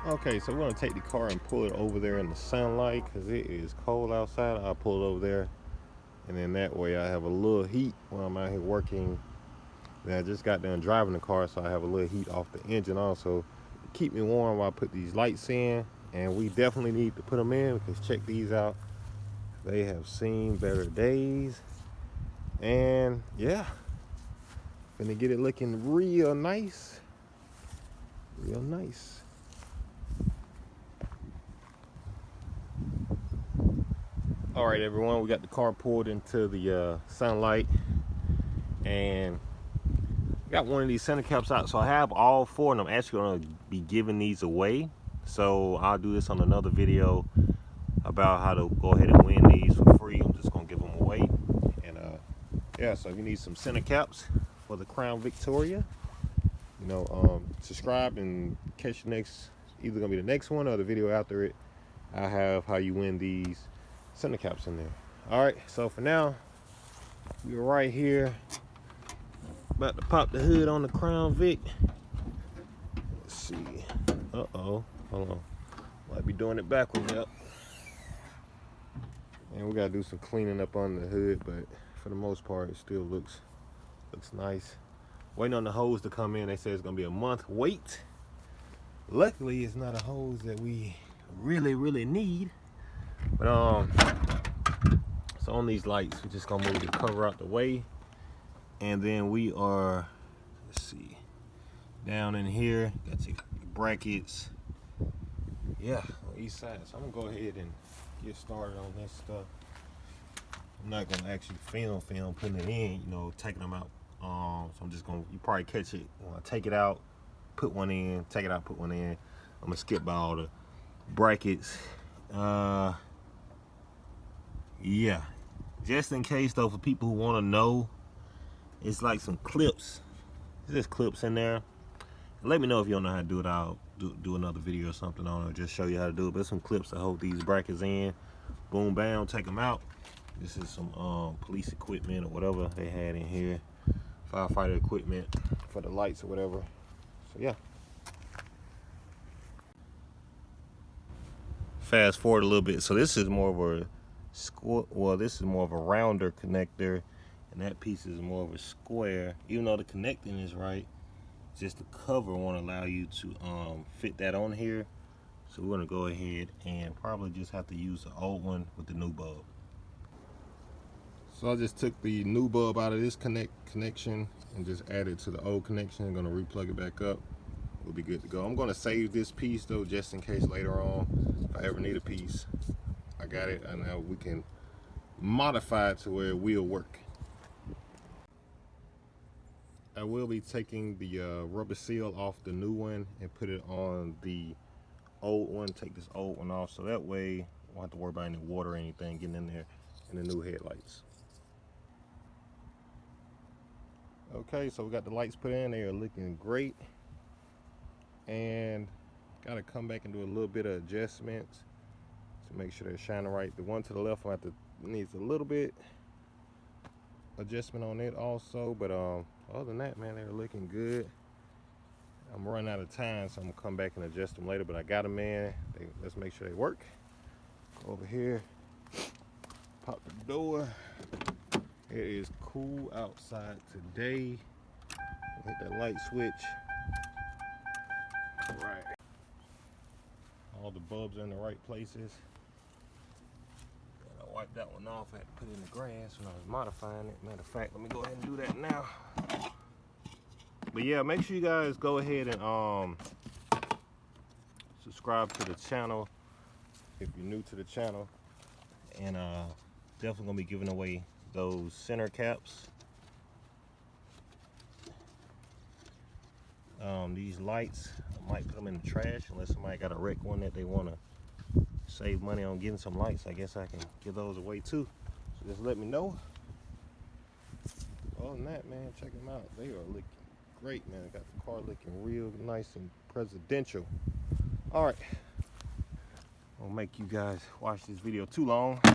Okay, so we're gonna take the car and pull it over there in the sunlight because it is cold outside. I'll pull it over there, and then that way I have a little heat when I'm out here working. And I just got done driving the car, so I have a little heat off the engine also to keep me warm while I put these lights in. And we definitely need to put them in because check these out. They have seen better days. And yeah, gonna get it looking real nice. Real nice. All right, everyone, we got the car pulled into the sunlight, and got one of these center caps out. So I have all four, and I'm actually gonna be giving these away. So I'll do this on another video about how to go ahead and win these for free. I'm just gonna give them away. And yeah, so if you need some center caps for the Crown Victoria, subscribe and catch the next, either gonna be the next one or the video after it. I have how you win these center caps in there. All right, so for now, we're right here about to pop the hood on the Crown Vic. Let's see. Uh-oh, hold on. Might be doing it backwards. Yep. And we gotta do some cleaning up on the hood, but for the most part, it still looks nice. Waiting on the hose to come in. They say it's gonna be a month wait. Luckily, it's not a hose that we really need. But so on these lights, we're just gonna move the cover out the way, and then we are, let's see, down in here, got your brackets. Yeah, on each side. So I'm gonna go ahead and get started on this stuff. I'm not gonna actually film putting it in, taking them out. So I'm just gonna, you probably catch it when I take it out, put one in, take it out, put one in. I'm gonna skip by all the brackets. Yeah, just in case though, for people who want to know, it's like some clips. There's clips in there. Let me know if you don't know how to do it. I'll do another video or something on it, just show you how to do it. But there's some clips that hold these brackets in. Boom, bam, take them out. This is some police equipment or whatever they had in here, firefighter equipment for the lights or whatever. So yeah. Fast forward a little bit. So this is more of a this is more of a rounder connector, and that piece is more of a square. Even though the connecting is right, just the cover won't allow you to fit that on here. So we're gonna go ahead and probably just have to use the old one with the new bulb. So I just took the new bulb out of this connection and just added to the old connection. I'm gonna replug it back up. We'll be good to go. I'm gonna save this piece though, just in case later on, if I ever need a piece, I got it, and now we can modify it to where it will work. I will be taking the rubber seal off the new one and put it on the old one. Take this old one off, so that way we won't have to worry about any water or anything getting in there in the new headlights. Okay, so we got the lights put in. They are looking great, and got to come back and do a little bit of adjustments to make sure they're shining right. The one to the left needs a little bit adjustment on it also, but other than that, man, they're looking good. I'm running out of time, so I'm gonna come back and adjust them later, but I got them in. Let's make sure they work. Go over here, pop the door. It is cool outside today. Hit that light switch. All right. All the bulbs are in the right places. Gotta wipe that one off. I had to put it in the grass when I was modifying it. Matter of fact, let me go ahead and do that now. But yeah, make sure you guys go ahead and subscribe to the channel if you're new to the channel. And definitely gonna be giving away those center caps. These lights, I might put them in the trash unless somebody got a wreck one that they want to save money on getting some lights. I guess I can give those away too. So just let me know. Other than that, man, check them out. They are looking great, man. I got the car looking real nice and presidential. All right, I won't make you guys watch this video too long.